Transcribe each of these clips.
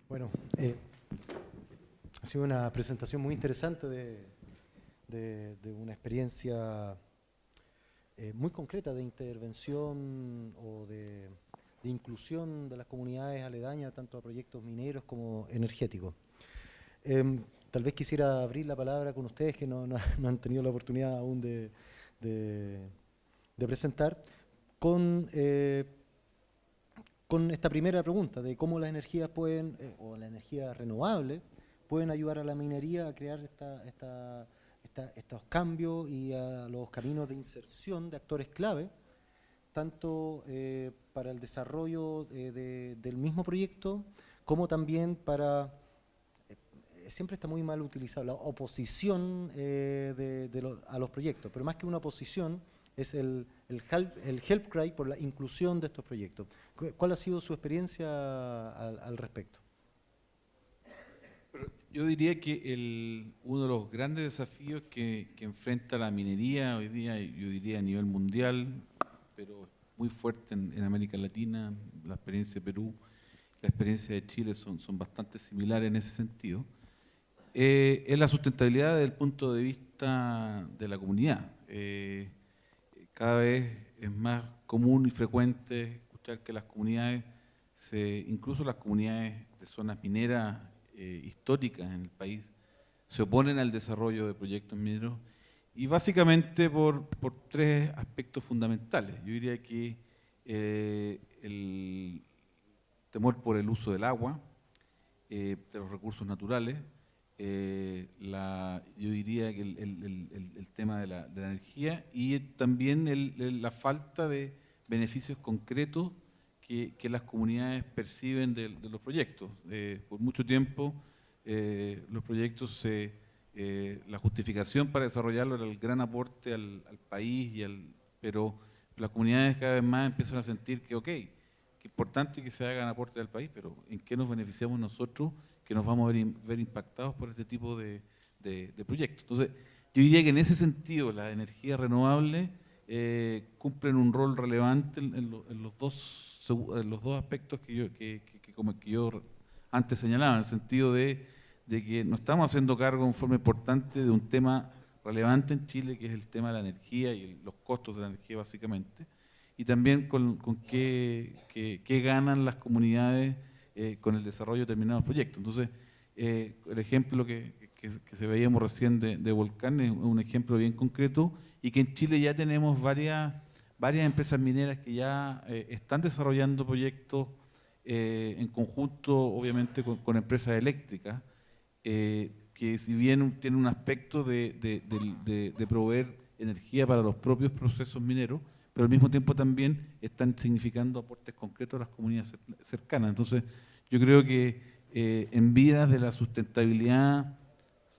Bueno, ha sido una presentación muy interesante de una experiencia muy concreta de intervención o de inclusión de las comunidades aledañas, tanto a proyectos mineros como energéticos. Tal vez quisiera abrir la palabra con ustedes que no han tenido la oportunidad aún de- de presentar, con, eh, con esta primera pregunta de cómo las energías pueden, o la energía renovable, pueden ayudar a la minería a crear estos cambios y a los caminos de inserción de actores clave, tanto para el desarrollo del mismo proyecto, como también para, siempre está muy mal utilizado, la oposición a los proyectos, pero más que una oposición es el help cry por la inclusión de estos proyectos. ¿Cuál ha sido su experiencia al respecto? Pero yo diría que uno de los grandes desafíos que enfrenta la minería hoy día, yo diría a nivel mundial, pero muy fuerte en América Latina, la experiencia de Perú, la experiencia de Chile son bastante similares en ese sentido, es la sustentabilidad desde el punto de vista de la comunidad. Cada vez es más común y frecuente escuchar que las comunidades, incluso las comunidades de zonas mineras históricas en el país, se oponen al desarrollo de proyectos mineros y básicamente por tres aspectos fundamentales. Yo diría que el temor por el uso del agua, de los recursos naturales, yo diría que el tema de la energía y también la falta de beneficios concretos que las comunidades perciben de los proyectos. Por mucho tiempo los proyectos, la justificación para desarrollarlo era el gran aporte al país, pero las comunidades cada vez más empiezan a sentir que, ok, que importante que se hagan aportes al país, pero ¿en qué nos beneficiamos nosotros que nos vamos a ver impactados por este tipo de proyectos? Entonces, yo diría que en ese sentido las energías renovables cumplen un rol relevante en los dos aspectos como que yo antes señalaba, en el sentido de que nos estamos haciendo cargo en forma importante de un tema relevante en Chile, que es el tema de la energía y los costos de la energía básicamente, y también con qué ganan las comunidades con el desarrollo de determinados proyectos. Entonces, el ejemplo que se veíamos recién de Volcán es un ejemplo bien concreto y que en Chile ya tenemos varias empresas mineras que ya están desarrollando proyectos en conjunto, obviamente, con empresas eléctricas, que si bien tienen un aspecto de proveer energía para los propios procesos mineros, pero al mismo tiempo también están significando aportes concretos a las comunidades cercanas. Entonces, yo creo que en vidas de la sustentabilidad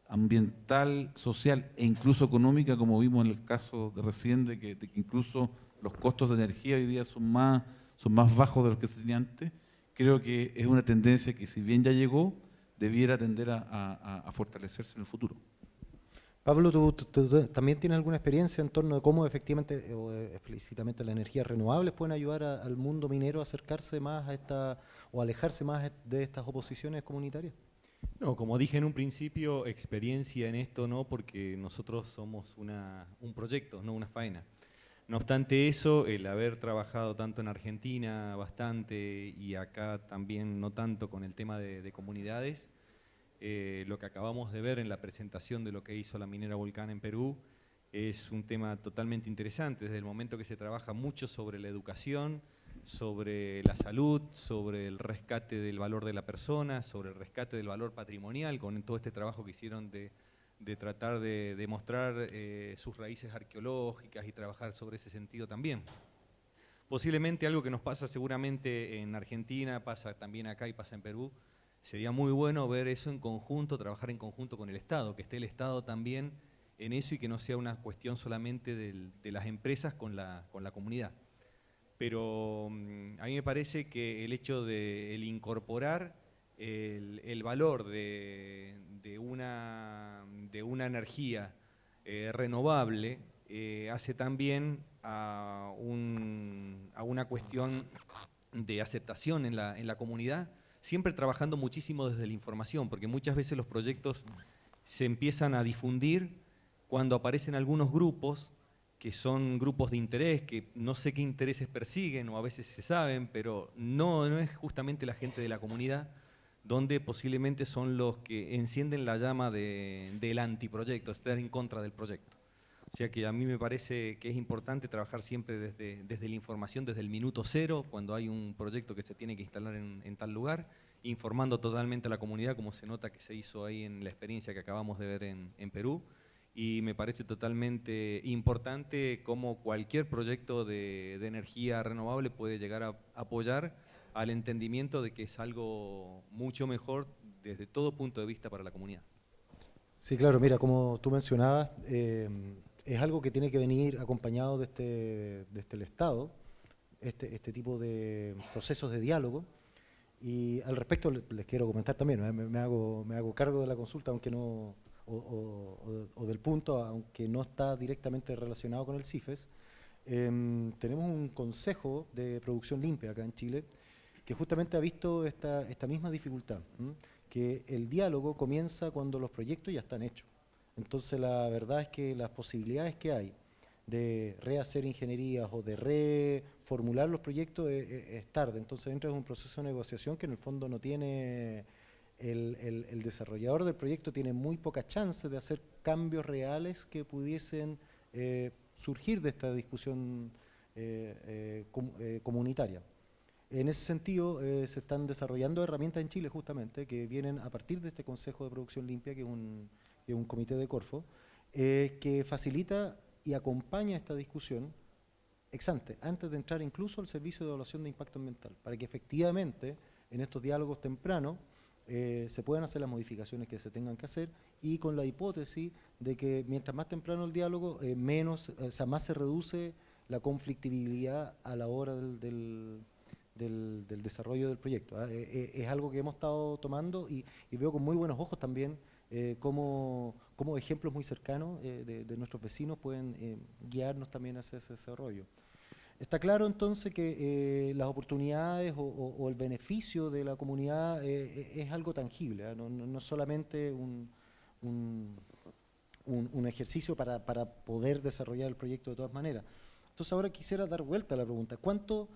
ambiental, social e incluso económica, como vimos en el caso de recién, de que incluso los costos de energía hoy día son más bajos de los que se tenían antes, creo que es una tendencia que si bien ya llegó, debiera tender a fortalecerse en el futuro. Pablo, ¿tú también tienes alguna experiencia en torno de cómo efectivamente o explícitamente las energías renovables pueden ayudar al mundo minero a acercarse más a esta o alejarse más de estas oposiciones comunitarias? No, como dije en un principio, experiencia en esto no, porque nosotros somos un proyecto, no una faena. No obstante eso, el haber trabajado tanto en Argentina bastante y acá también no tanto con el tema de comunidades, lo que acabamos de ver en la presentación de lo que hizo la minera Volcán en Perú es un tema totalmente interesante, desde el momento que se trabaja mucho sobre la educación, sobre la salud, sobre el rescate del valor de la persona, sobre el rescate del valor patrimonial, con todo este trabajo que hicieron de tratar de demostrar sus raíces arqueológicas y trabajar sobre ese sentido también. Posiblemente algo que nos pasa seguramente en Argentina, pasa también acá y pasa en Perú, sería muy bueno ver eso en conjunto, trabajar en conjunto con el Estado, que esté el Estado también en eso y que no sea una cuestión solamente de las empresas con la comunidad. Pero a mí me parece que el hecho de incorporar el valor de una energía renovable hace también a una cuestión de aceptación en la comunidad, siempre trabajando muchísimo desde la información, porque muchas veces los proyectos se empiezan a difundir cuando aparecen algunos grupos que son grupos de interés, que no sé qué intereses persiguen o a veces se saben, pero no es justamente la gente de la comunidad, donde posiblemente son los que encienden la llama del antiproyecto, estar en contra del proyecto. O sea que a mí me parece que es importante trabajar siempre desde la información, desde el minuto cero, cuando hay un proyecto que se tiene que instalar en tal lugar, informando totalmente a la comunidad, como se nota que se hizo ahí en la experiencia que acabamos de ver en Perú. Y me parece totalmente importante cómo cualquier proyecto de energía renovable puede llegar a apoyar al entendimiento de que es algo mucho mejor desde todo punto de vista para la comunidad. Sí, claro, mira, como tú mencionabas, es algo que tiene que venir acompañado desde el Estado, este tipo de procesos de diálogo. Y al respecto les quiero comentar también, me hago cargo de la consulta, aunque no, o del punto, aunque no está directamente relacionado con el CIFES. Tenemos un consejo de producción limpia acá en Chile, que justamente ha visto esta misma dificultad, que el diálogo comienza cuando los proyectos ya están hechos. Entonces la verdad es que las posibilidades que hay de rehacer ingenierías o de reformular los proyectos es tarde. Entonces entra en un proceso de negociación que en el fondo no tiene, el desarrollador del proyecto tiene muy poca chance de hacer cambios reales que pudiesen surgir de esta discusión comunitaria. En ese sentido, se están desarrollando herramientas en Chile justamente que vienen a partir de este Consejo de Producción Limpia, que es un comité de Corfo, que facilita y acompaña esta discusión ex ante, antes de entrar incluso al servicio de evaluación de impacto ambiental, para que efectivamente en estos diálogos tempranos se puedan hacer las modificaciones que se tengan que hacer, y con la hipótesis de que mientras más temprano el diálogo, más se reduce la conflictividad a la hora del desarrollo del proyecto. Es algo que hemos estado tomando y veo con muy buenos ojos también cómo ejemplos muy cercanos de nuestros vecinos pueden guiarnos también hacia ese desarrollo. Está claro entonces que las oportunidades o el beneficio de la comunidad es algo tangible, no solamente un ejercicio para poder desarrollar el proyecto de todas maneras. Entonces ahora quisiera dar vuelta a la pregunta: ¿cuánto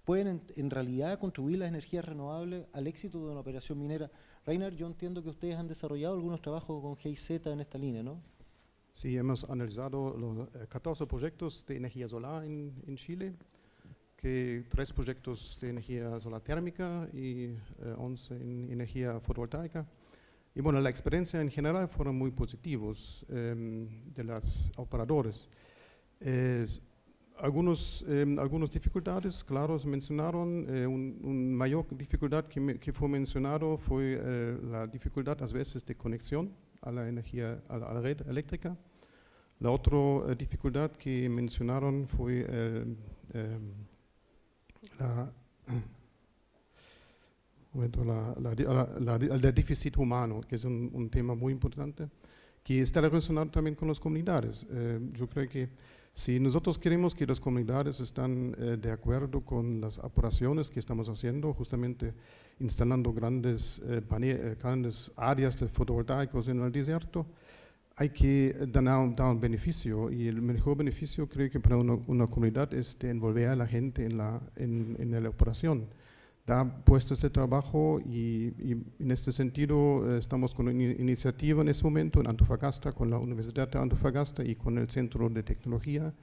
pueden en realidad contribuir las energías renovables al éxito de una operación minera? Reiner, yo entiendo que ustedes han desarrollado algunos trabajos con GIZ en esta línea, ¿no? Sí, hemos analizado los 14 proyectos de energía solar en Chile, que 3 proyectos de energía solar térmica y 11 en energía fotovoltaica. Y bueno, la experiencia en general fueron muy positivos de los operadores. Algunas dificultades, claro, se mencionaron. Una mayor dificultad que fue mencionado fue la dificultad a veces de conexión a la energía, a la red eléctrica. La otra dificultad que mencionaron fue el déficit humano, que es un tema muy importante, que está relacionado también con las comunidades. Yo creo que si nosotros queremos que las comunidades estén de acuerdo con las operaciones que estamos haciendo, justamente instalando grandes áreas de fotovoltaicos en el desierto, hay que dar un beneficio, y el mejor beneficio creo que para una comunidad es de envolver a la gente en la operación, dar puestos de trabajo, y en este sentido estamos con una iniciativa en este momento en Antofagasta, con la Universidad de Antofagasta y con el Centro de Tecnología,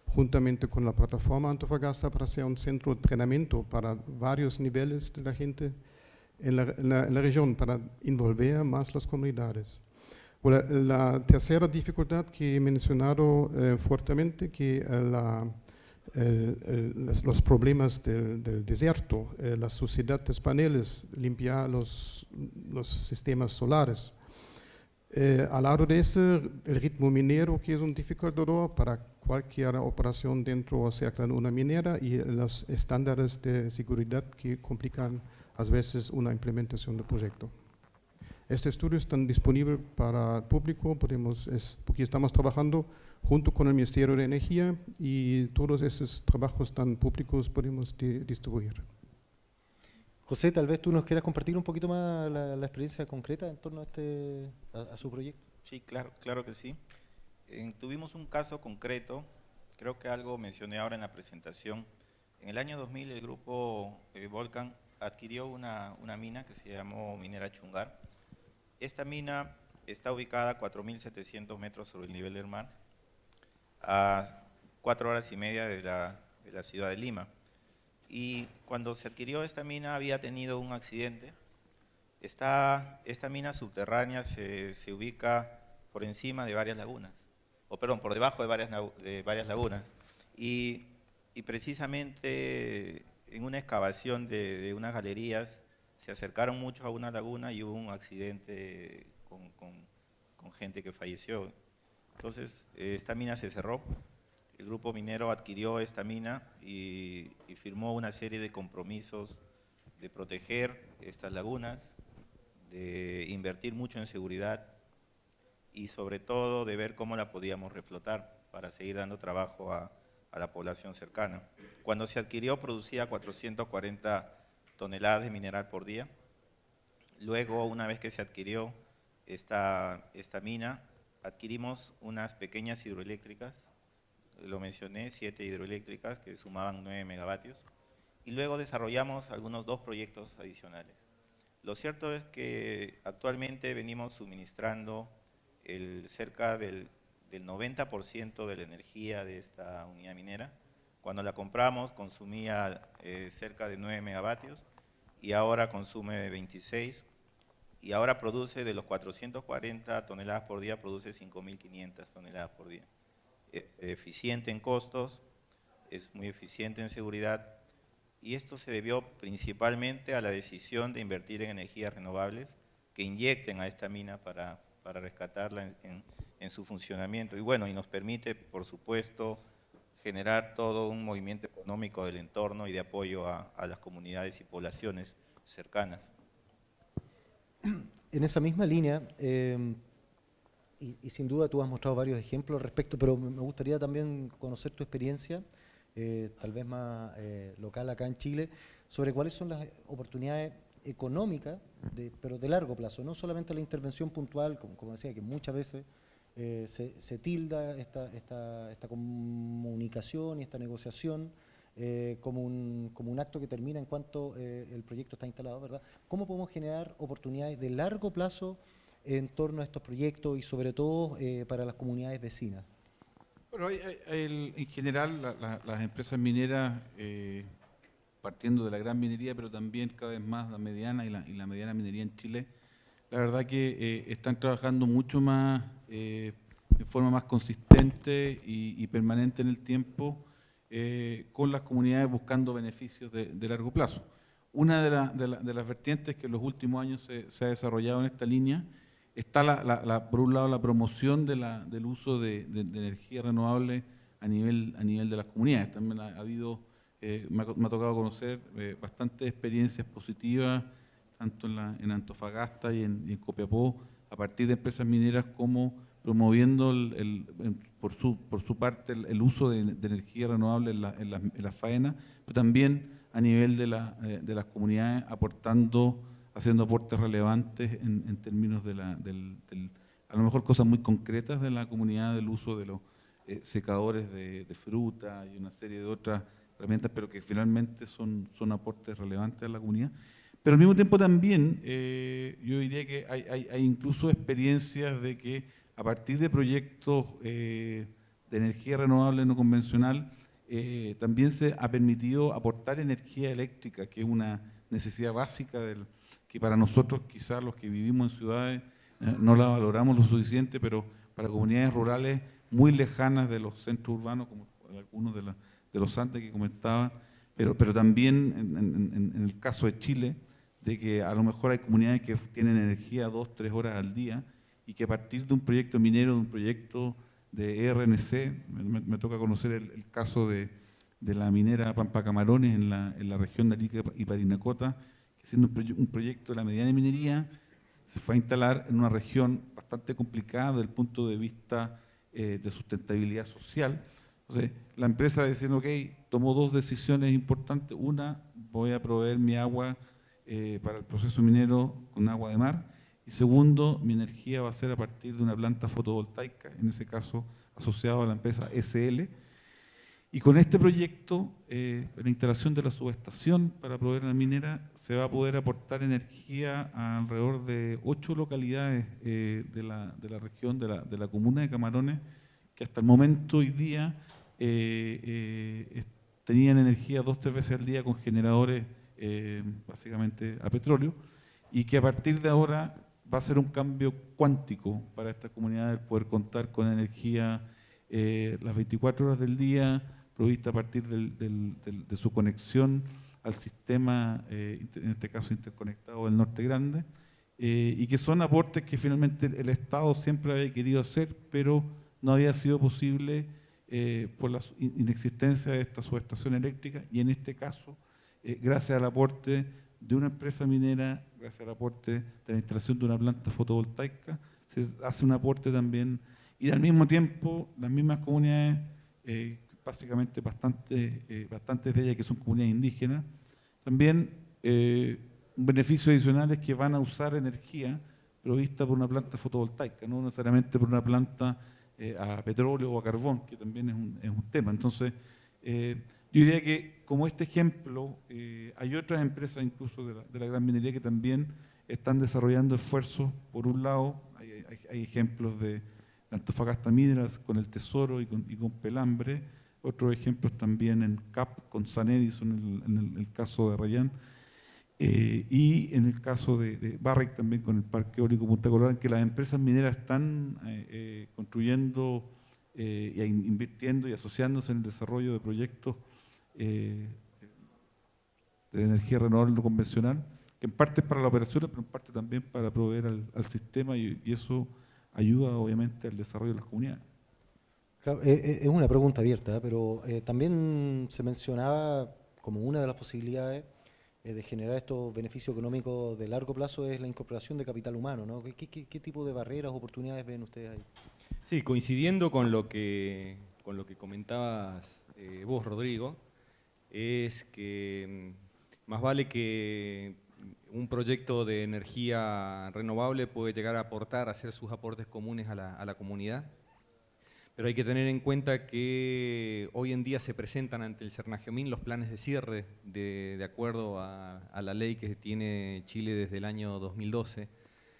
juntamente con la plataforma Antofagasta, para hacer un centro de entrenamiento para varios niveles de la gente en la región, para envolver más las comunidades. Bueno, la tercera dificultad que he mencionado fuertemente, que los problemas del desierto, la suciedad de los paneles, limpiar los sistemas solares. Al lado de eso, el ritmo minero, que es un dificultador para cualquier operación dentro o cerca de una minera, y los estándares de seguridad que complican a veces una implementación del proyecto. Este estudio está disponible para el público, porque estamos trabajando junto con el Ministerio de Energía, y todos esos trabajos tan públicos podemos distribuir. José, tal vez tú nos quieras compartir un poquito más la experiencia concreta en torno a su proyecto. Sí, claro que sí. Tuvimos un caso concreto, creo que algo mencioné ahora en la presentación. En el año 2000 el grupo Volcan adquirió una mina que se llamó Minera Chungar. Esta mina está ubicada a 4.700 metros sobre el nivel del mar, a 4 horas y media de la ciudad de Lima. Y cuando se adquirió esta mina había tenido un accidente. Esta mina subterránea se ubica por encima de varias lagunas, por debajo de varias lagunas. Y precisamente en una excavación de unas galerías se acercaron mucho a una laguna y hubo un accidente con gente que falleció. Entonces esta mina se cerró. El grupo minero adquirió esta mina y firmó una serie de compromisos de proteger estas lagunas, de invertir mucho en seguridad y sobre todo de ver cómo la podíamos reflotar para seguir dando trabajo a la población cercana. Cuando se adquirió producía 440 toneladas de mineral por día. Luego, una vez que se adquirió esta mina, adquirimos unas pequeñas hidroeléctricas, lo mencioné, 7 hidroeléctricas que sumaban 9 megavatios, y luego desarrollamos algunos 2 proyectos adicionales. Lo cierto es que actualmente venimos suministrando cerca del 90% de la energía de esta unidad minera. Cuando la compramos consumía cerca de 9 megavatios y ahora consume 26, y ahora produce de los 440 toneladas por día, produce 5.500 toneladas por día. Es eficiente en costos, es muy eficiente en seguridad, y esto se debió principalmente a la decisión de invertir en energías renovables que inyecten a esta mina para rescatarla en su funcionamiento. Y bueno, y nos permite, por supuesto, generar todo un movimiento económico del entorno y de apoyo a las comunidades y poblaciones cercanas. En esa misma línea, y sin duda tú has mostrado varios ejemplos al respecto, pero me gustaría también conocer tu experiencia, tal vez más local acá en Chile, sobre cuáles son las oportunidades económicas, pero de largo plazo, no solamente la intervención puntual, como decía, que muchas veces se tilda esta comunicación y esta negociación como un acto que termina en cuanto el proyecto está instalado, ¿verdad? ¿Cómo podemos generar oportunidades de largo plazo en torno a estos proyectos y sobre todo para las comunidades vecinas? Bueno, en general las empresas mineras, partiendo de la gran minería, pero también cada vez más la mediana y la mediana minería en Chile, la verdad que están trabajando mucho más, de forma más consistente y permanente en el tiempo, con las comunidades buscando beneficios de largo plazo. Una de las vertientes que en los últimos años se ha desarrollado en esta línea está por un lado la promoción del uso de energía renovable a nivel de las comunidades. También ha habido, me ha tocado conocer bastantes experiencias positivas, tanto en Antofagasta y en Copiapó, a partir de empresas mineras, como promoviendo por su parte el uso de energía renovable en las faenas, pero también a nivel de las comunidades haciendo aportes relevantes en términos a lo mejor cosas muy concretas de la comunidad, del uso de los secadores de fruta y una serie de otras herramientas, pero que finalmente son aportes relevantes a la comunidad. Pero al mismo tiempo también yo diría que hay incluso experiencias de que a partir de proyectos de energía renovable no convencional también se ha permitido aportar energía eléctrica, que es una necesidad básica que para nosotros quizás los que vivimos en ciudades no la valoramos lo suficiente, pero para comunidades rurales muy lejanas de los centros urbanos, como algunos de los Andes que comentaba, pero también en el caso de Chile, de que a lo mejor hay comunidades que tienen energía 2-3 horas al día y que a partir de un proyecto minero, de un proyecto de RNC, me toca conocer el caso de la minera Pampa Camarones en la región de Arica y Parinacota, que siendo un proyecto de la mediana minería, se fue a instalar en una región bastante complicada desde el punto de vista de sustentabilidad social. Entonces, la empresa diciendo, ok, tomó 2 decisiones importantes. Una, voy a proveer mi agua para el proceso minero con agua de mar. Y segundo, mi energía va a ser a partir de una planta fotovoltaica, en ese caso asociado a la empresa SL. Y con este proyecto, la instalación de la subestación para proveer a la minera, se va a poder aportar energía a alrededor de 8 localidades de la región, de la comuna de Camarones, que hasta el momento hoy día tenían energía 2 o 3 veces al día con generadores básicamente a petróleo, y que a partir de ahora va a ser un cambio cuántico para estas comunidades poder contar con energía las 24 horas del día, provista a partir de su conexión al sistema, en este caso interconectado del Norte Grande, y que son aportes que finalmente el Estado siempre había querido hacer, pero no había sido posible por la inexistencia de esta subestación eléctrica, y en este caso, gracias al aporte de una empresa minera, gracias al aporte de la instalación de una planta fotovoltaica, se hace un aporte también, y al mismo tiempo las mismas comunidades, básicamente bastantes de ellas que son comunidades indígenas, también un beneficio adicional es que van a usar energía provista por una planta fotovoltaica, no necesariamente por una planta a petróleo o a carbón, que también es un tema. Entonces, yo diría que como este ejemplo, hay otras empresas incluso de la gran minería que también están desarrollando esfuerzos. Por un lado, hay ejemplos de Antofagasta Mineras con el Tesoro y con Pelambre, otros ejemplos también en CAP con San Edison en el caso de Arrayán, y en el caso de Barrick también con el Parque Eólico Punta Colorado, en que las empresas mineras están construyendo y invirtiendo y asociándose en el desarrollo de proyectos de energía renovable no convencional, que en parte es para la operación, pero en parte también para proveer al sistema, y eso ayuda obviamente al desarrollo de las comunidades. Claro, es una pregunta abierta, pero también se mencionaba como una de las posibilidades de generar estos beneficios económicos de largo plazo es la incorporación de capital humano, ¿no? ¿Qué tipo de barreras, oportunidades ven ustedes ahí? Sí, coincidiendo con lo que comentabas vos, Rodrigo, es que más vale que un proyecto de energía renovable puede llegar a aportar, a hacer sus aportes comunes a la comunidad, pero hay que tener en cuenta que hoy en día se presentan ante el Cernagiomín los planes de cierre de acuerdo a la ley que tiene Chile desde el año 2012.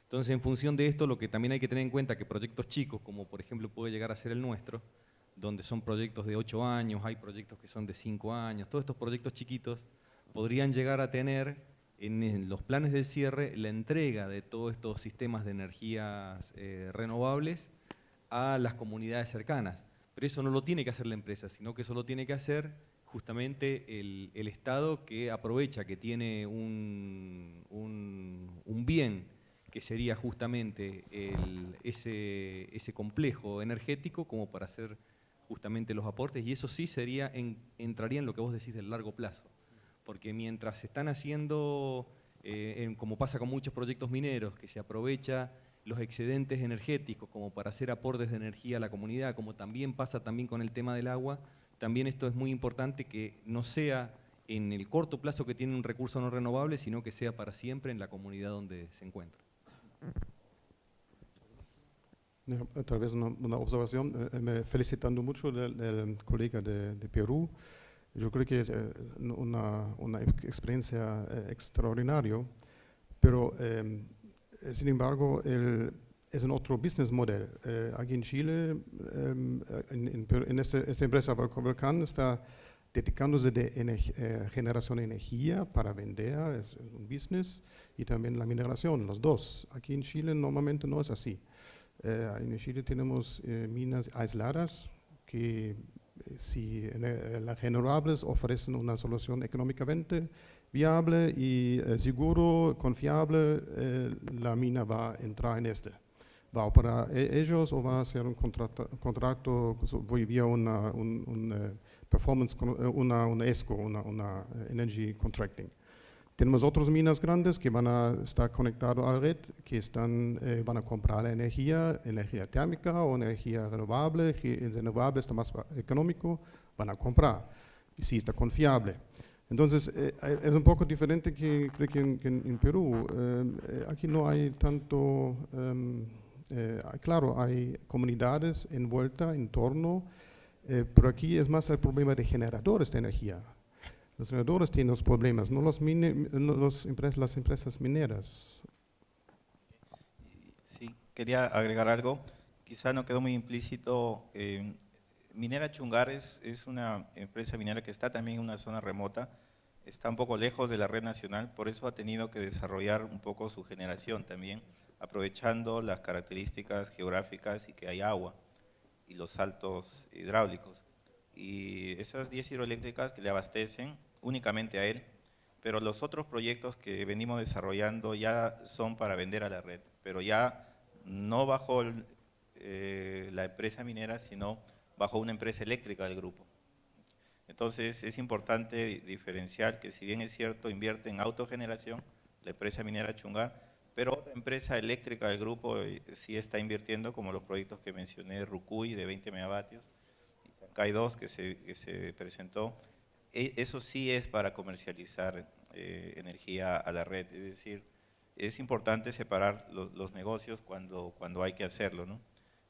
Entonces, en función de esto, lo que también hay que tener en cuenta es que proyectos chicos, como por ejemplo puede llegar a ser el nuestro, donde son proyectos de 8 años, hay proyectos que son de 5 años, todos estos proyectos chiquitos podrían llegar a tener en los planes de cierre la entrega de todos estos sistemas de energías renovables a las comunidades cercanas. Pero eso no lo tiene que hacer la empresa, sino que eso lo tiene que hacer justamente el Estado, que aprovecha que tiene un bien que sería justamente ese complejo energético como para hacer justamente los aportes, y eso sí entraría en lo que vos decís del largo plazo. Porque mientras se están haciendo, como pasa con muchos proyectos mineros, que se aprovecha los excedentes energéticos como para hacer aportes de energía a la comunidad, como también pasa también con el tema del agua, también esto es muy importante que no sea en el corto plazo que tiene un recurso no renovable, sino que sea para siempre en la comunidad donde se encuentra. Tal vez una observación, felicitando mucho del colega de Perú. Yo creo que es una experiencia extraordinaria, pero sin embargo es un otro business model. Aquí en Chile, en esta empresa Volcan está dedicándose de generación de energía para vender, es un business, y también la mineración, los dos. Aquí en Chile normalmente no es así. En Chile tenemos minas aisladas que si las renovables ofrecen una solución económicamente viable y seguro, confiable, la mina va a entrar en este. Va a operar ellos o va a hacer un contrato vía un performance, una ESCO, una Energy Contracting. Tenemos otras minas grandes que van a estar conectadas a la red, que van a comprar la energía térmica o energía renovable, que el renovable está más económico, van a comprar, si está confiable. Entonces, es un poco diferente que creo que en Perú. Aquí no hay tanto, claro, hay comunidades envueltas en torno, pero aquí es más el problema de generadores de energía. Los generadores tienen los problemas, no las empresas mineras. Sí, quería agregar algo, quizá no quedó muy implícito. Minera Chungar es una empresa minera que está también en una zona remota, está un poco lejos de la red nacional, por eso ha tenido que desarrollar un poco su generación también, aprovechando las características geográficas y que hay agua y los saltos hidráulicos. Y esas 10 hidroeléctricas que le abastecen únicamente a él, pero los otros proyectos que venimos desarrollando ya son para vender a la red, pero ya no bajo la empresa minera, sino bajo una empresa eléctrica del grupo. Entonces es importante diferenciar que, si bien es cierto, invierte en autogeneración, la empresa minera Chungar, pero otra empresa eléctrica del grupo sí está invirtiendo, como los proyectos que mencioné, Rucuy de 20 megavatios, y Chancay 2 que se presentó. Eso sí es para comercializar energía a la red, es decir, es importante separar los negocios cuando hay que hacerlo, ¿no?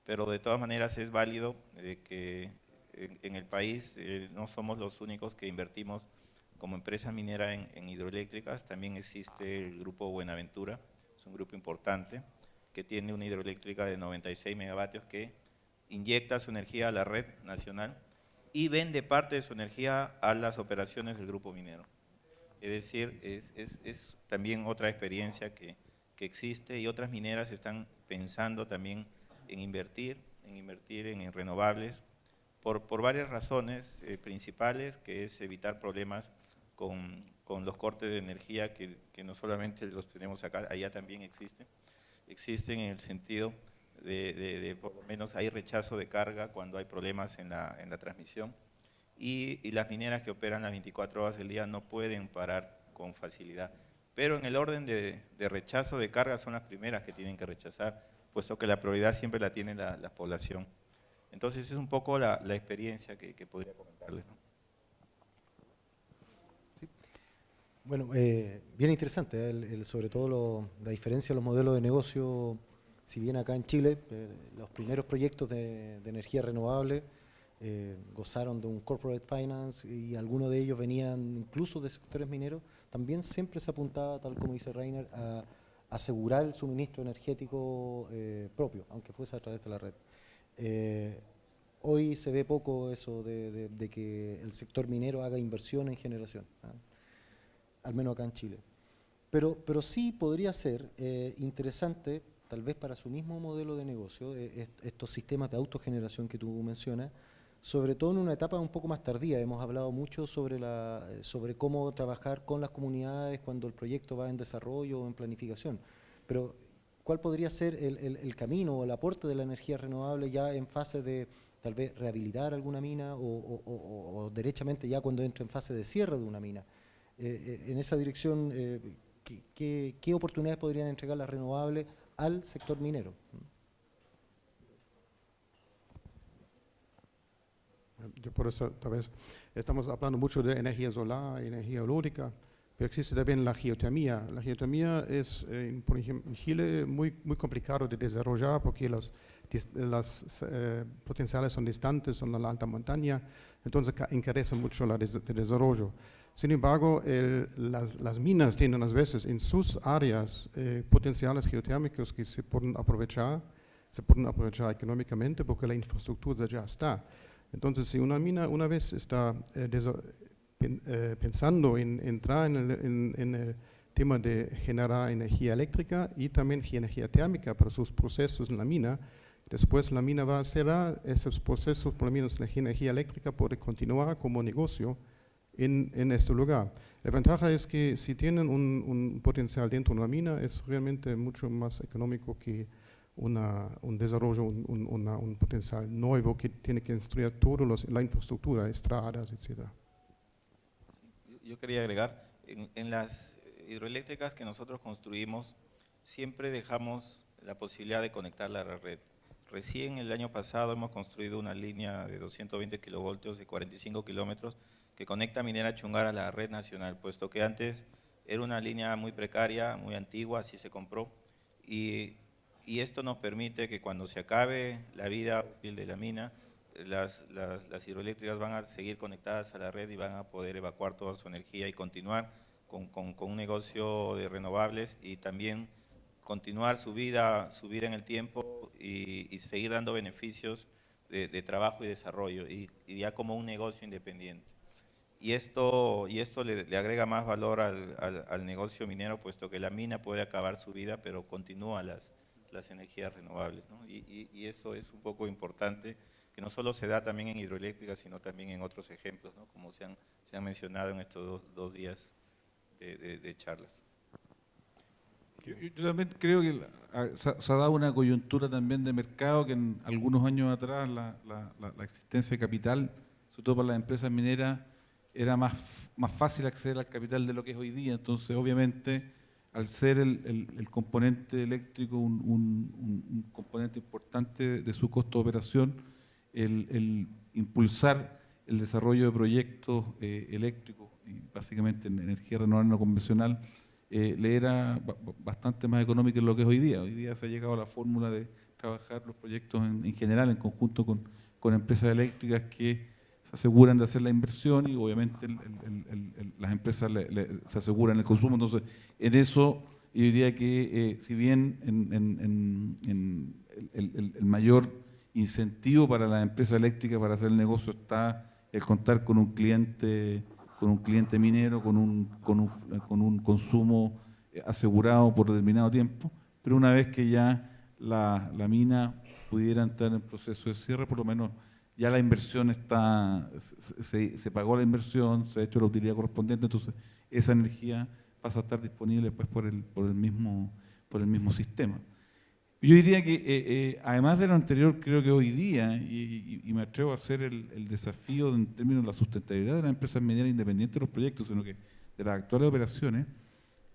Pero de todas maneras es válido que en el país no somos los únicos que invertimos como empresa minera en hidroeléctricas. También existe el grupo Buenaventura, es un grupo importante que tiene una hidroeléctrica de 96 megavatios que inyecta su energía a la red nacional y vende parte de su energía a las operaciones del grupo minero. Es decir, es también otra experiencia que existe, y otras mineras están pensando también en invertir en renovables por varias razones principales, que es evitar problemas con los cortes de energía que no solamente los tenemos acá, allá también existen en el sentido de por lo menos hay rechazo de carga cuando hay problemas en la transmisión, y las mineras que operan las 24 horas del día no pueden parar con facilidad. Pero en el orden de rechazo de carga son las primeras que tienen que rechazar, puesto que la prioridad siempre la tiene la población. Entonces es un poco la experiencia que podría comentarles, ¿no? Sí. Bueno, bien interesante, sobre todo la diferencia de los modelos de negocio. Si bien acá en Chile los primeros proyectos de energía renovable gozaron de un corporate finance, y algunos de ellos venían incluso de sectores mineros, también siempre se apuntaba, tal como dice Reiner, a asegurar el suministro energético propio, aunque fuese a través de la red. Hoy se ve poco eso de que el sector minero haga inversión en generación, ¿ah? Al menos acá en Chile. Pero sí podría ser interesante, tal vez para su mismo modelo de negocio, estos sistemas de autogeneración que tú mencionas, sobre todo en una etapa un poco más tardía. Hemos hablado mucho sobre cómo trabajar con las comunidades cuando el proyecto va en desarrollo o en planificación. Pero, ¿cuál podría ser el camino o el aporte de la energía renovable ya en fase de tal vez rehabilitar alguna mina o derechamente ya cuando entra en fase de cierre de una mina? En esa dirección, ¿qué oportunidades podrían entregar las renovables al sector minero? Yo por eso, tal vez, estamos hablando mucho de energía solar, energía eólica, pero existe también la geotermia. La geotermia es, por ejemplo, en Chile muy complicado de desarrollar porque las potenciales son distantes, son en la alta montaña, entonces encarece mucho el desarrollo. Sin embargo, las minas tienen a veces en sus áreas potenciales geotérmicos que se pueden aprovechar económicamente porque la infraestructura ya está. Entonces, si una mina una vez está pensando en entrar en el tema de generar energía eléctrica y también energía térmica para sus procesos en la mina, después la mina va a cerrar esos procesos, por lo menos la energía eléctrica puede continuar como negocio en este lugar. La ventaja es que si tienen un potencial dentro de una mina, es realmente mucho más económico que un desarrollo, un potencial nuevo que tiene que construir toda la infraestructura, estradas, etc. Yo quería agregar, en las hidroeléctricas que nosotros construimos, siempre dejamos la posibilidad de conectarla a la red. Recién el año pasado hemos construido una línea de 220 kilovoltios de 45 kilómetros que conecta Minera Chungar a la red nacional, puesto que antes era una línea muy precaria, muy antigua, así se compró, y esto nos permite que cuando se acabe la vida útil de la mina, las hidroeléctricas van a seguir conectadas a la red y van a poder evacuar toda su energía y continuar con un negocio de renovables y también continuar su vida en el tiempo y seguir dando beneficios de trabajo y desarrollo y ya como un negocio independiente. Y esto le agrega más valor al negocio minero, puesto que la mina puede acabar su vida, pero continúa las energías renovables, ¿no? Y eso es un poco importante, que no solo se da también en hidroeléctricas, sino también en otros ejemplos, ¿no? Como se han mencionado en estos dos días de charlas. Yo también creo que se ha dado una coyuntura también de mercado que en algunos años atrás la existencia de capital, sobre todo para las empresas mineras, era más fácil acceder al capital de lo que es hoy día. Entonces, obviamente, al ser el componente eléctrico un componente importante de su costo de operación, el impulsar el desarrollo de proyectos eléctricos y básicamente en energía renovable no convencional, le era bastante más económico en lo que es hoy día. Hoy día se ha llegado a la fórmula de trabajar los proyectos en general, en conjunto con empresas eléctricas que se aseguran de hacer la inversión y obviamente las empresas se aseguran el consumo. Entonces, en eso yo diría que si bien el mayor incentivo para las empresas eléctricas para hacer el negocio está el contar con un cliente minero, con un consumo asegurado por determinado tiempo, pero una vez que ya la mina pudiera entrar en proceso de cierre, por lo menos ya la inversión está, se pagó la inversión, se ha hecho la utilidad correspondiente, entonces esa energía pasa a estar disponible después por el mismo sistema. Yo diría que además de lo anterior, creo que hoy día, y me atrevo a hacer el desafío en términos de la sustentabilidad de las empresas mineras independientes de los proyectos, sino que de las actuales operaciones,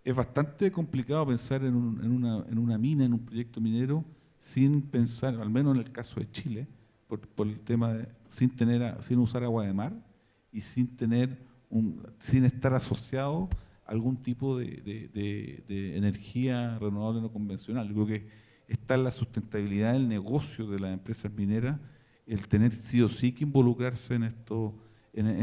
es bastante complicado pensar en una mina, en un proyecto minero, sin pensar, al menos en el caso de Chile, por el tema de sin usar agua de mar y sin estar asociado a algún tipo de energía renovable no convencional. Yo creo que está en la sustentabilidad del negocio de las empresas mineras, el tener sí o sí que involucrarse en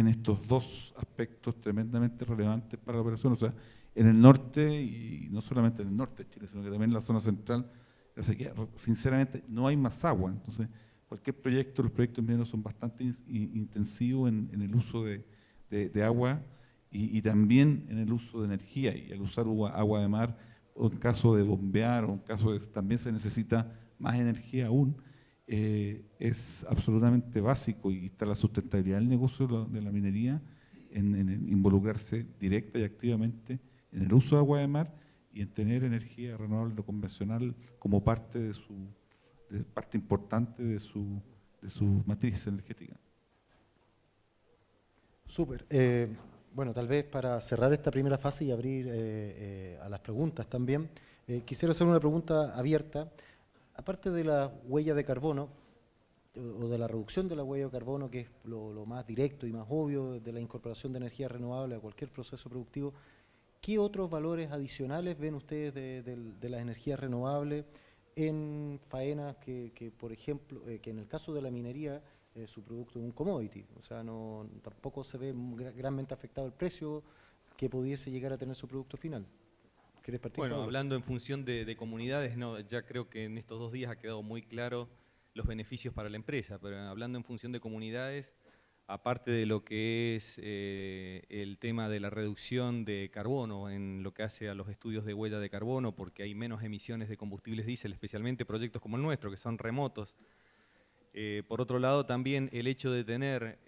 estos dos aspectos tremendamente relevantes para la operación. O sea, en el norte, y no solamente en el norte de Chile, sino que también en la zona central, sinceramente no hay más agua. Entonces, los proyectos mineros son bastante intensivos en el uso de agua y también en el uso de energía. Y al usar agua de mar, o en caso de bombear, o en caso de también se necesita más energía aún, es absolutamente básico y está la sustentabilidad del negocio de la minería en involucrarse directa y activamente en el uso de agua de mar y en tener energía renovable no convencional como parte parte importante de su matriz energética. Súper. Bueno, tal vez para cerrar esta primera fase y abrir a las preguntas también, quisiera hacer una pregunta abierta. Aparte de la huella de carbono, o de la reducción de la huella de carbono, que es lo más directo y más obvio de la incorporación de energía renovable a cualquier proceso productivo, ¿qué otros valores adicionales ven ustedes de las energías renovables en faenas que por ejemplo, que en el caso de la minería, su producto es un commodity, o sea, tampoco se ve granmente afectado el precio que pudiese llegar a tener su producto final? ¿Quieres partir? Bueno, Pablo? hablando en función de comunidades, no, ya creo que en estos 2 días ha quedado muy claro los beneficios para la empresa, pero hablando en función de comunidades, aparte de lo que es el tema de la reducción de carbono en lo que hace a los estudios de huella de carbono, porque hay menos emisiones de combustibles diésel, especialmente proyectos como el nuestro, que son remotos. Por otro lado, también el hecho de tener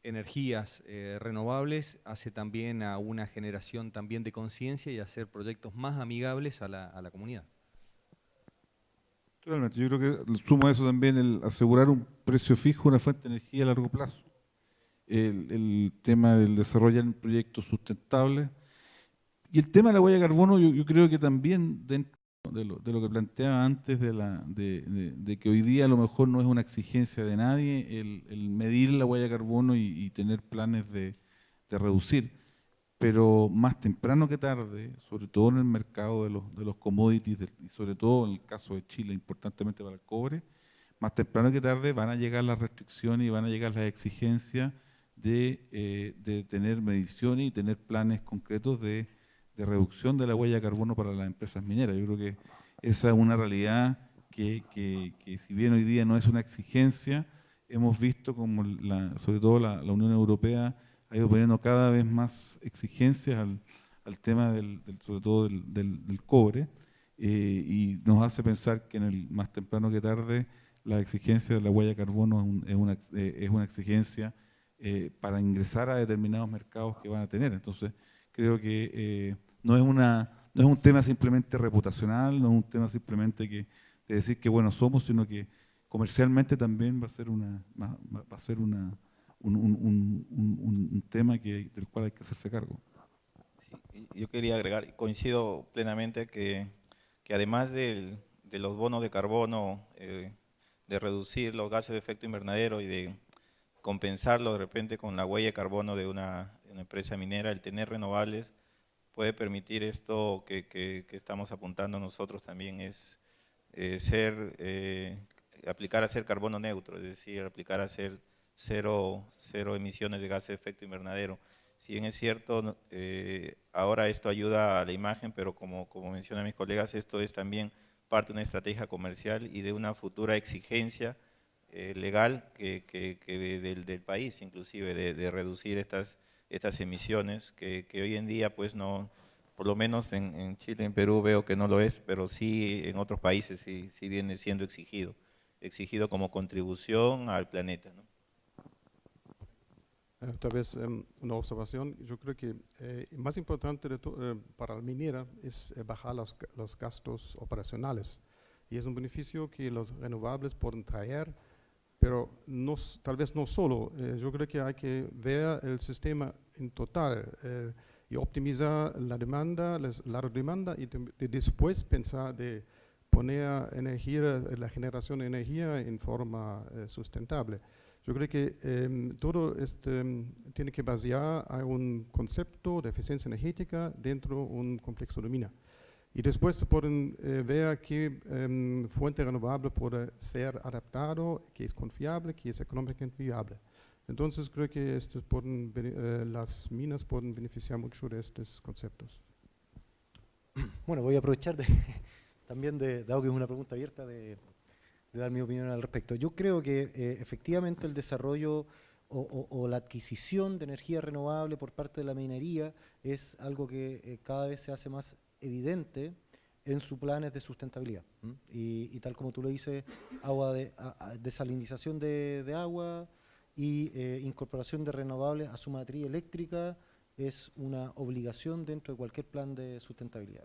energías renovables hace también a una generación también de conciencia y hacer proyectos más amigables a la comunidad. Totalmente. Yo creo que sumo a eso también el asegurar un precio fijo, una fuente de energía a largo plazo. El tema del desarrollar un proyecto sustentable. Y el tema de la huella de carbono, yo creo que también dentro de lo que planteaba antes, de que hoy día a lo mejor no es una exigencia de nadie el medir la huella de carbono y tener planes de reducir, pero más temprano que tarde, sobre todo en el mercado de los commodities, y sobre todo en el caso de Chile, importantemente para el cobre, más temprano que tarde van a llegar las restricciones y van a llegar las exigencias de tener mediciones y tener planes concretos de reducción de la huella de carbono para las empresas mineras. Yo creo que esa es una realidad que si bien hoy día no es una exigencia, hemos visto como sobre todo la Unión Europea ha ido poniendo cada vez más exigencias al tema sobre todo del cobre, y nos hace pensar que más temprano que tarde la exigencia de la huella de carbono es una exigencia para ingresar a determinados mercados que van a tener. Entonces, creo que no es un tema simplemente reputacional, no es un tema simplemente de decir que buenos somos, sino que comercialmente también va a ser un tema del cual hay que hacerse cargo. Sí, yo quería agregar, coincido plenamente que además de los bonos de carbono, de reducir los gases de efecto invernadero y de compensarlo de repente con la huella de carbono de una empresa minera, el tener renovables puede permitir esto que estamos apuntando nosotros también, es aplicar a ser carbono neutro, es decir, aplicar a ser cero emisiones de gases de efecto invernadero. Si bien es cierto, ahora esto ayuda a la imagen, pero como mencionan mis colegas, esto es también parte de una estrategia comercial y de una futura exigencia legal del país, inclusive, de reducir estas emisiones que hoy en día pues no, por lo menos en Chile, en Perú veo que no lo es, pero sí en otros países sí viene siendo exigido como contribución al planeta, ¿no? Tal vez una observación, yo creo que más importante para la minera es bajar los gastos operacionales, y es un beneficio que los renovables pueden traer, pero tal vez no solo. Yo creo que hay que ver el sistema en total y optimizar la demanda y después pensar de poner la generación de energía en forma sustentable. Yo creo que todo tiene que basear a un concepto de eficiencia energética dentro de un complejo de mina. Y después se pueden ver qué fuente renovable puede ser adaptado, que es confiable, que es económicamente viable. Entonces creo que las minas pueden beneficiar mucho de estos conceptos. Bueno, voy a aprovechar también, dado que es una pregunta abierta, de dar mi opinión al respecto. Yo creo que efectivamente el desarrollo o la adquisición de energía renovable por parte de la minería es algo que cada vez se hace más evidente en sus planes de sustentabilidad. Y tal como tú lo dices, desalinización de agua y incorporación de renovables a su matriz eléctrica es una obligación dentro de cualquier plan de sustentabilidad.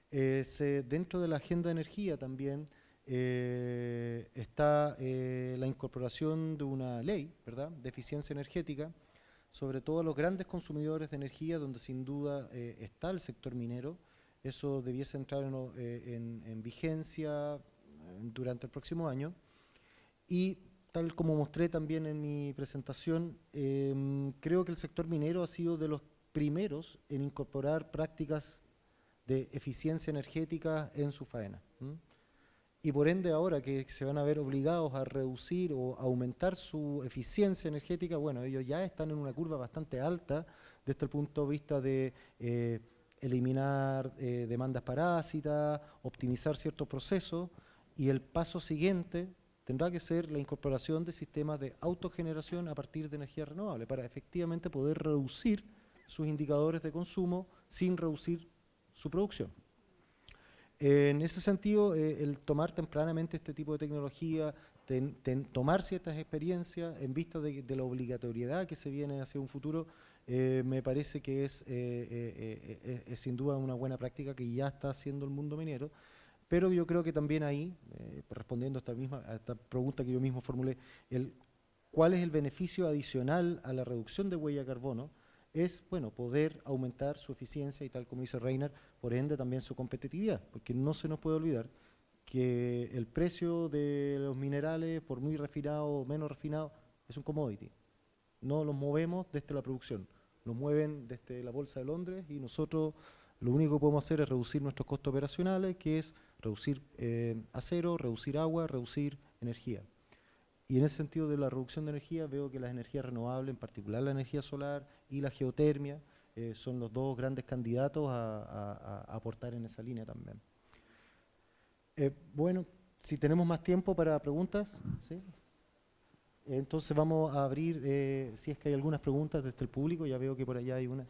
Dentro de la agenda de energía también está la incorporación de una ley, ¿verdad?, de eficiencia energética, sobre todo a los grandes consumidores de energía, donde sin duda está el sector minero. Eso debiese entrar en vigencia durante el próximo año. Y tal como mostré también en mi presentación, creo que el sector minero ha sido de los primeros en incorporar prácticas de eficiencia energética en su faena. Y por ende ahora que se van a ver obligados a reducir o aumentar su eficiencia energética, bueno, ellos ya están en una curva bastante alta desde el punto de vista de eliminar demandas parásitas, optimizar ciertos procesos, y el paso siguiente tendrá que ser la incorporación de sistemas de autogeneración a partir de energía renovable para efectivamente poder reducir sus indicadores de consumo sin reducir su producción. En ese sentido, el tomar tempranamente este tipo de tecnología, tomar ciertas experiencias en vista de la obligatoriedad que se viene hacia un futuro, me parece que es sin duda una buena práctica que ya está haciendo el mundo minero. Pero yo creo que también ahí, respondiendo a esta pregunta que yo mismo formulé, ¿cuál es el beneficio adicional a la reducción de huella de carbono? Es, bueno, poder aumentar su eficiencia y, tal como dice Reiner, por ende también su competitividad, porque no se nos puede olvidar que el precio de los minerales, por muy refinado o menos refinado, es un commodity. No los movemos desde la producción, los mueven desde la Bolsa de Londres y nosotros lo único que podemos hacer es reducir nuestros costos operacionales, que es reducir acero, reducir agua, reducir energía. Y en ese sentido de la reducción de energía veo que las energías renovables, en particular la energía solar y la geotermia, son los dos grandes candidatos a aportar en esa línea también. Bueno, si tenemos más tiempo para preguntas, ¿sí? Entonces vamos a abrir, si es que hay algunas preguntas desde el público, ya veo que por allá hay una.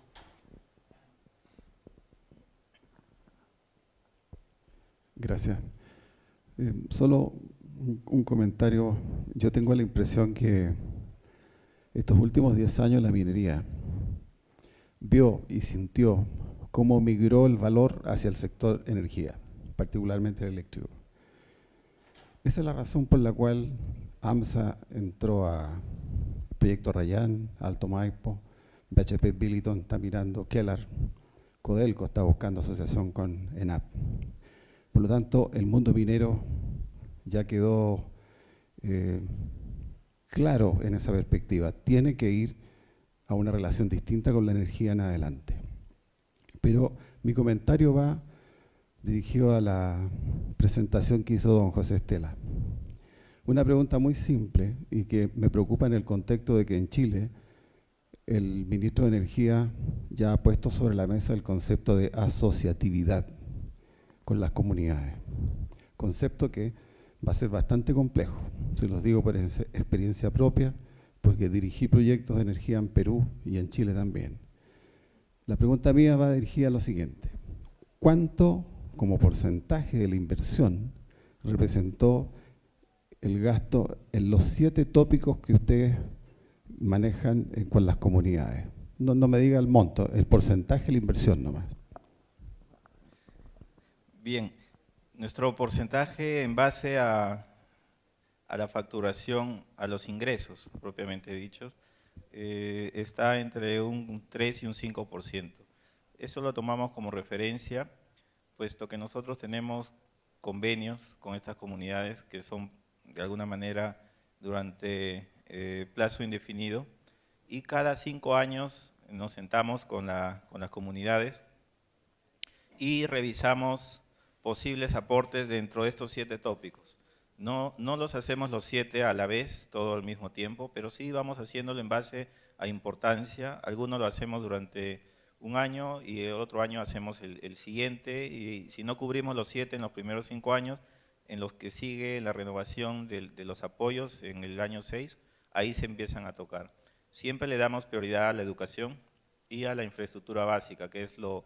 Gracias. Solo un comentario. Yo tengo la impresión que estos últimos 10 años la minería vio y sintió cómo migró el valor hacia el sector energía, particularmente el eléctrico. Esa es la razón por la cual AMSA entró a Proyecto Rayán, Alto Maipo, BHP Billiton está mirando, Kellar, Codelco está buscando asociación con ENAP. Por lo tanto, el mundo minero ya quedó claro en esa perspectiva. Tiene que ir a una relación distinta con la energía en adelante. Pero mi comentario va dirigido a la presentación que hizo don José Estela. Una pregunta muy simple y que me preocupa en el contexto de que en Chile el ministro de Energía ya ha puesto sobre la mesa el concepto de asociatividad con las comunidades. Concepto que va a ser bastante complejo, se los digo por experiencia propia, porque dirigí proyectos de energía en Perú y en Chile también. La pregunta mía va dirigida a lo siguiente: ¿cuánto, como porcentaje de la inversión, representó el gasto en los 7 tópicos que ustedes manejan con las comunidades? No me diga el monto, el porcentaje de la inversión nomás. Bien, nuestro porcentaje en base a la facturación, a los ingresos propiamente dichos, está entre un 3 y un 5%. Eso lo tomamos como referencia, puesto que nosotros tenemos convenios con estas comunidades que son de alguna manera durante plazo indefinido, y cada 5 años nos sentamos con las comunidades y revisamos posibles aportes dentro de estos 7 tópicos. No los hacemos los 7 a la vez, todo al mismo tiempo, pero sí vamos haciéndolo en base a importancia. Algunos lo hacemos durante un año y el otro año hacemos el siguiente, y si no cubrimos los 7 en los primeros 5 años, en los que sigue la renovación de los apoyos en el año 6, ahí se empiezan a tocar. Siempre le damos prioridad a la educación y a la infraestructura básica, que es lo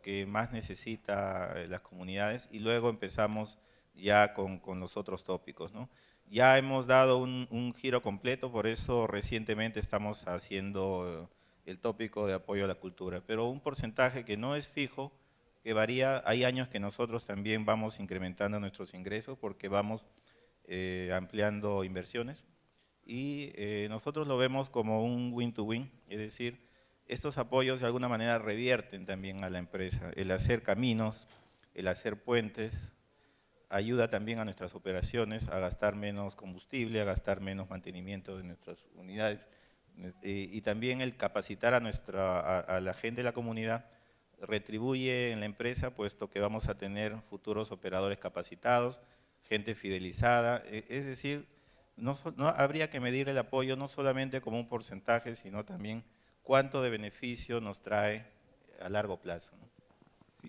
que más necesita las comunidades, y luego empezamos ya con los otros tópicos, ¿no? Ya hemos dado un giro completo, por eso recientemente estamos haciendo el tópico de apoyo a la cultura, pero un porcentaje que no es fijo, que varía. Hay años que nosotros también vamos incrementando nuestros ingresos porque vamos ampliando inversiones, y nosotros lo vemos como un win-to-win, es decir, estos apoyos de alguna manera revierten también a la empresa. El hacer caminos, el hacer puentes, ayuda también a nuestras operaciones a gastar menos combustible, a gastar menos mantenimiento de nuestras unidades, y también el capacitar a la gente de la comunidad retribuye en la empresa, puesto que vamos a tener futuros operadores capacitados, gente fidelizada. Es decir, no habría que medir el apoyo no solamente como un porcentaje, sino también cuánto de beneficio nos trae a largo plazo, ¿no?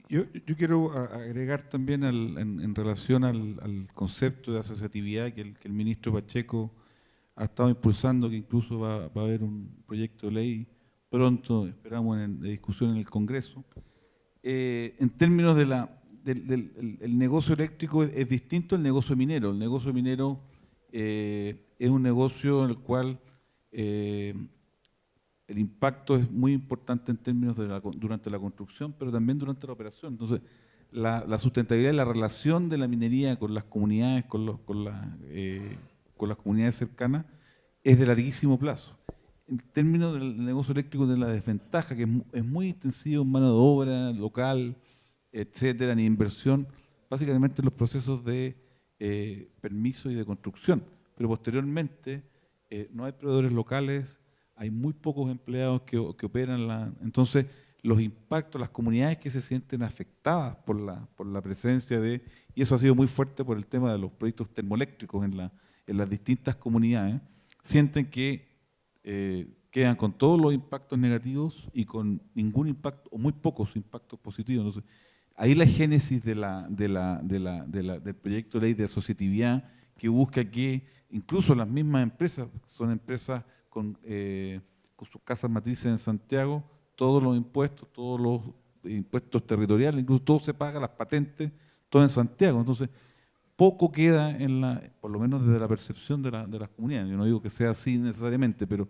Yo quiero agregar también en relación al concepto de asociatividad que el ministro Pacheco ha estado impulsando, que incluso va a haber un proyecto de ley pronto, esperamos, de discusión en el Congreso. En términos del negocio eléctrico es distinto al negocio minero. El negocio minero es un negocio en el cual el impacto es muy importante en términos durante la construcción, pero también durante la operación. Entonces, la sustentabilidad y la relación de la minería con las comunidades, con las comunidades cercanas, es de larguísimo plazo. En términos del negocio eléctrico, de la desventaja, que es muy intensivo en mano de obra local, etcétera, ni inversión, básicamente en los procesos de permiso y de construcción. Pero posteriormente no hay proveedores locales, hay muy pocos empleados que operan entonces los impactos, las comunidades que se sienten afectadas por la presencia y eso ha sido muy fuerte por el tema de los proyectos termoeléctricos en las distintas comunidades, sienten que quedan con todos los impactos negativos y con ningún impacto, o muy pocos impactos positivos. Entonces, ahí la génesis del proyecto de ley de asociatividad que busca que incluso las mismas empresas, son empresas con sus casas matrices en Santiago, todos los impuestos territoriales, incluso todo se paga, las patentes, todo en Santiago. Entonces, poco queda por lo menos desde la percepción de las comunidades. Yo no digo que sea así necesariamente, pero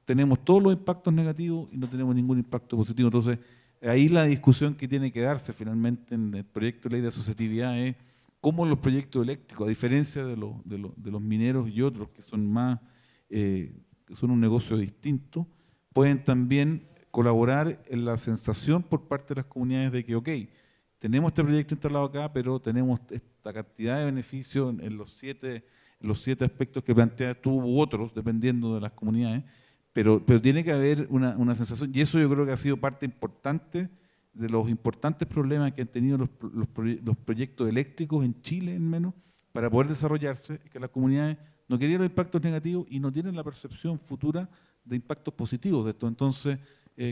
tenemos todos los impactos negativos y no tenemos ningún impacto positivo. Entonces, ahí la discusión que tiene que darse finalmente en el proyecto de ley de asociatividad es cómo los proyectos eléctricos, a diferencia de los mineros y otros que son que son un negocio distinto, pueden también colaborar en la sensación por parte de las comunidades de que, ok, tenemos este proyecto instalado acá, pero tenemos esta cantidad de beneficios en los siete aspectos que planteas tú u otros, dependiendo de las comunidades, pero tiene que haber una sensación, y eso yo creo que ha sido parte importante de los importantes problemas que han tenido los proyectos eléctricos en Chile, en menos, para poder desarrollarse, que las comunidades no querían los impactos negativos y no tienen la percepción futura de impactos positivos de esto. Entonces,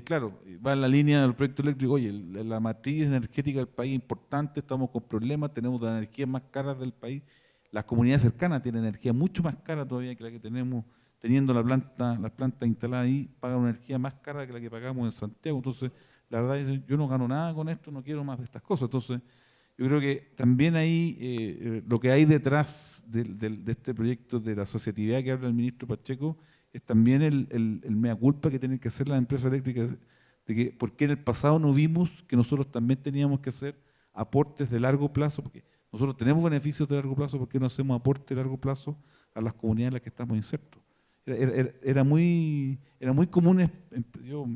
claro, va en la línea del proyecto eléctrico, oye, la matriz energética del país es importante, estamos con problemas, tenemos las energías más caras del país, las comunidades cercanas tienen energía mucho más cara todavía que la que tenemos, teniendo las plantas instaladas ahí, pagan una energía más cara que la que pagamos en Santiago. Entonces, la verdad es que yo no gano nada con esto, no quiero más de estas cosas. Entonces, yo creo que también ahí lo que hay detrás de este proyecto de la asociatividad que habla el ministro Pacheco es también el mea culpa que tienen que hacer las empresas eléctricas, de que por qué en el pasado no vimos que nosotros también teníamos que hacer aportes de largo plazo, porque nosotros tenemos beneficios de largo plazo, ¿por qué no hacemos aportes de largo plazo a las comunidades en las que estamos insertos? Era muy común, yo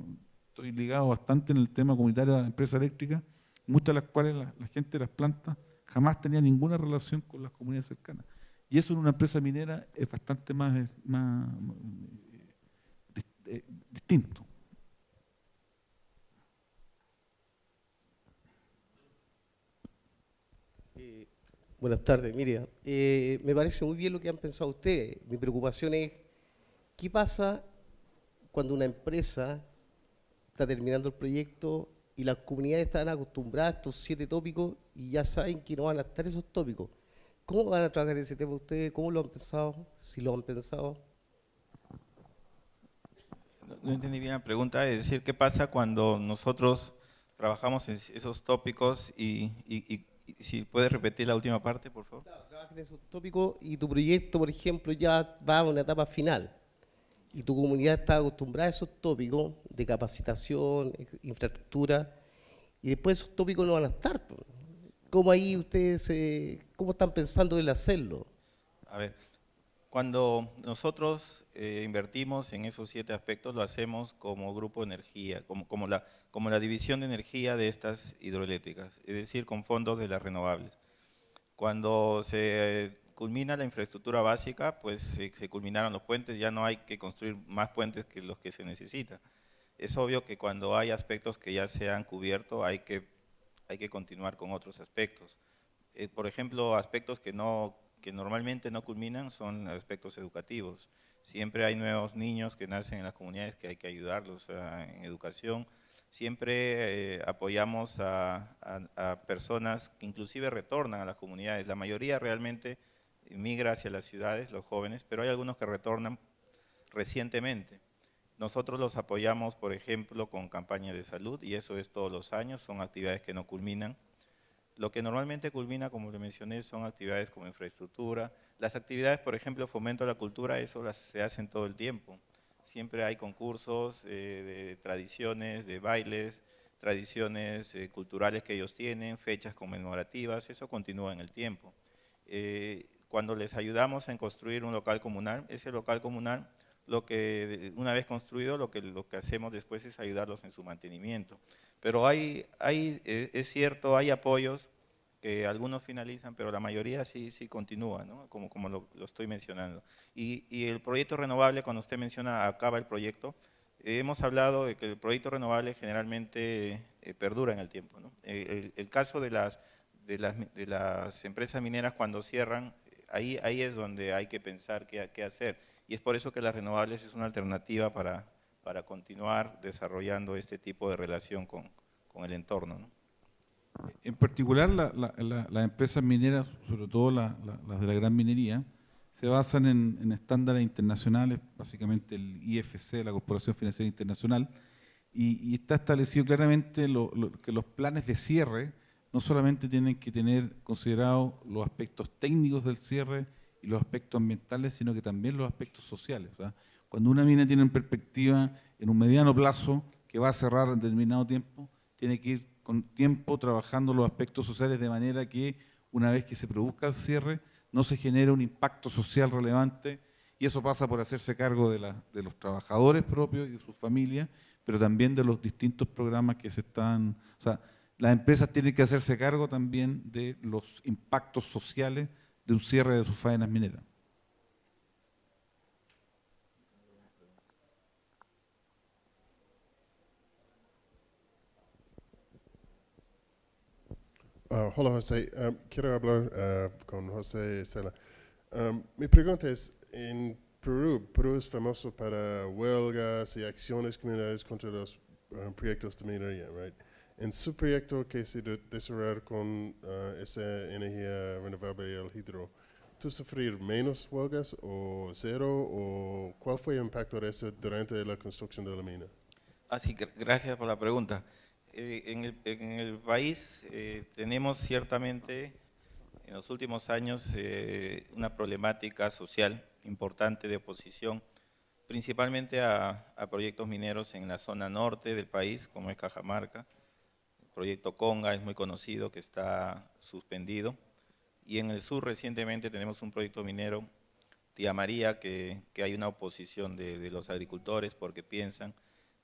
estoy ligado bastante en el tema comunitario de empresas eléctricas, muchas de las cuales la gente de las plantas jamás tenía ninguna relación con las comunidades cercanas. Y eso en una empresa minera es bastante más distinto. Buenas tardes, Miriam. Me parece muy bien lo que han pensado ustedes. Mi preocupación es, ¿qué pasa cuando una empresa está terminando el proyecto y las comunidades están acostumbradas a estos 7 tópicos y ya saben que no van a estar esos tópicos? ¿Cómo van a trabajar ese tema ustedes? ¿Cómo lo han pensado? Si lo han pensado. No entendí bien la pregunta, es decir, ¿qué pasa cuando nosotros trabajamos en esos tópicos y si puedes repetir la última parte, por favor? Claro, trabajas en esos tópicos y tu proyecto, por ejemplo, ya va a una etapa final y tu comunidad está acostumbrada a esos tópicos de capacitación, infraestructura, y después esos tópicos no van a estar. ¿Cómo ahí ustedes, cómo están pensando en hacerlo? A ver, cuando nosotros invertimos en esos 7 aspectos, lo hacemos como grupo de energía, como la división de energía de estas hidroeléctricas, es decir, con fondos de las renovables. Cuando se culmina la infraestructura básica, pues se culminaron los puentes, ya no hay que construir más puentes que los que se necesitan. Es obvio que cuando hay aspectos que ya se han cubierto, hay que continuar con otros aspectos. Por ejemplo, aspectos que normalmente no culminan son aspectos educativos. Siempre hay nuevos niños que nacen en las comunidades que hay que ayudarlos en educación. Siempre apoyamos a personas que inclusive retornan a las comunidades. La mayoría realmente migra hacia las ciudades, los jóvenes, pero hay algunos que retornan recientemente. Nosotros los apoyamos, por ejemplo, con campañas de salud, y eso es todos los años, son actividades que no culminan. Lo que normalmente culmina, como le mencioné, son actividades como infraestructura. Las actividades, por ejemplo, fomento a la cultura, eso se hacen todo el tiempo. Siempre hay concursos de tradiciones, de bailes, tradiciones culturales que ellos tienen, fechas conmemorativas, eso continúa en el tiempo. Cuando les ayudamos en construir un local comunal, ese local comunal una vez construido, lo que hacemos después es ayudarlos en su mantenimiento. Pero es cierto, hay apoyos que algunos finalizan, pero la mayoría sí continúa, ¿no? Como lo estoy mencionando. Y el proyecto renovable, cuando usted menciona acaba el proyecto, hemos hablado de que el proyecto renovable generalmente perdura en el tiempo, ¿no? El caso de las empresas mineras cuando cierran, ahí es donde hay que pensar qué hacer. Y es por eso que las renovables es una alternativa para continuar desarrollando este tipo de relación con el entorno, ¿no? En particular, las empresas mineras, sobre todo las de la gran minería, se basan en estándares internacionales, básicamente el IFC, la Corporación Financiera Internacional, y está establecido claramente que los planes de cierre no solamente tienen que tener considerados los aspectos técnicos del cierre y los aspectos ambientales, sino que también los aspectos sociales. O sea, cuando una mina tiene en perspectiva en un mediano plazo que va a cerrar en determinado tiempo, tiene que ir con tiempo trabajando los aspectos sociales de manera que una vez que se produzca el cierre no se genere un impacto social relevante, y eso pasa por hacerse cargo de los trabajadores propios y de sus familias, pero también de los distintos programas que se están... O sea, las empresas tienen que hacerse cargo también de los impactos sociales de un cierre de sus faenas mineras. Hola José, quiero hablar con José Sela. Mi pregunta es, en Perú es famoso para huelgas y acciones criminales contra los proyectos de minería, right? En su proyecto que se desarrolla con esa energía renovable y el hidro, ¿tú sufrir menos huelgas o cero? ¿O cuál fue el impacto de eso durante la construcción de la mina? Sí, gracias por la pregunta. En el país tenemos ciertamente en los últimos años una problemática social importante de oposición, principalmente a proyectos mineros en la zona norte del país, como es Cajamarca. El proyecto Conga es muy conocido, que está suspendido. Y en el sur recientemente tenemos un proyecto minero, Tía María, que hay una oposición de los agricultores porque piensan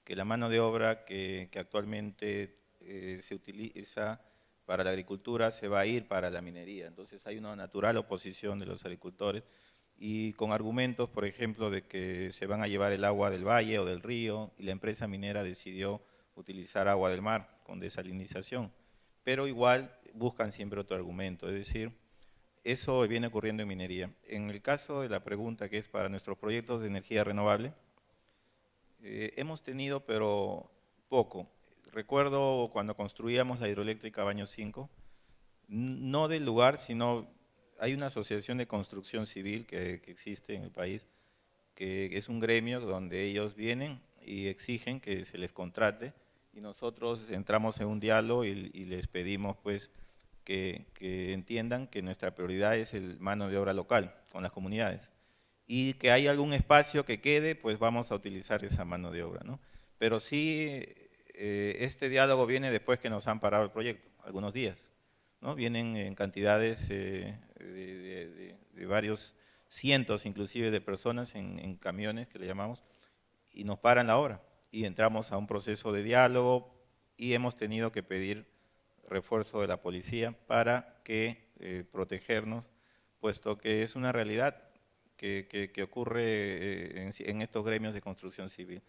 que la mano de obra que actualmente se utiliza para la agricultura se va a ir para la minería. Entonces hay una natural oposición de los agricultores y con argumentos, por ejemplo, de que se van a llevar el agua del valle o del río y la empresa minera decidió utilizar agua del mar con desalinización. Pero igual buscan siempre otro argumento, es decir, eso viene ocurriendo en minería. En el caso de la pregunta que es para nuestros proyectos de energía renovable, hemos tenido, pero poco. Recuerdo cuando construíamos la hidroeléctrica Baño 5, no del lugar, sino hay una asociación de construcción civil que existe en el país, que es un gremio donde ellos vienen y exigen que se les contrate, y nosotros entramos en un diálogo y les pedimos pues que entiendan que nuestra prioridad es el mano de obra local con las comunidades, y que hay algún espacio que quede, pues vamos a utilizar esa mano de obra, ¿no? Pero sí, este diálogo viene después que nos han parado el proyecto, algunos días, ¿no? Vienen en cantidades de varios cientos inclusive de personas en camiones que le llamamos, y nos paran la obra, y entramos a un proceso de diálogo y hemos tenido que pedir refuerzo de la policía para que protegernos, puesto que es una realidad que ocurre en estos gremios de construcción civil.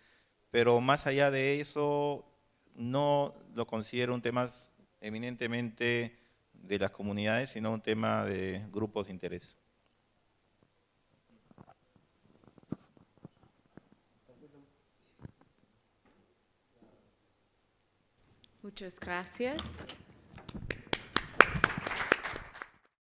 Pero más allá de eso, no lo considero un tema eminentemente de las comunidades, sino un tema de grupos de interés. Muchas gracias.